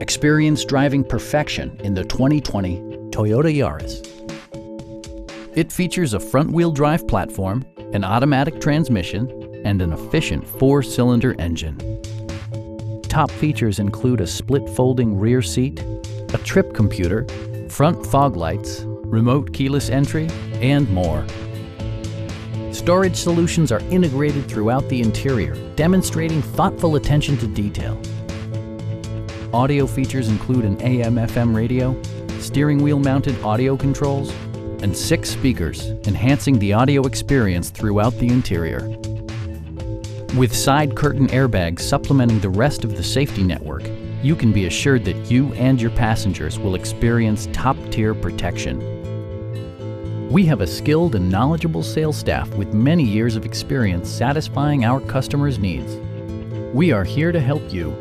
Experience driving perfection in the 2020 Toyota Yaris. It features a front-wheel drive platform, an automatic transmission, and an efficient 4-cylinder engine. Top features include a split folding rear seat, a trip computer, front fog lights, remote keyless entry, and more. Storage solutions are integrated throughout the interior, demonstrating thoughtful attention to detail. Audio features include an AM/FM radio, steering wheel mounted audio controls, and 6 speakers, enhancing the audio experience throughout the interior. With side curtain airbags supplementing the rest of the safety network, you can be assured that you and your passengers will experience top-tier protection. We have a skilled and knowledgeable sales staff with many years of experience satisfying our customers' needs. We are here to help you.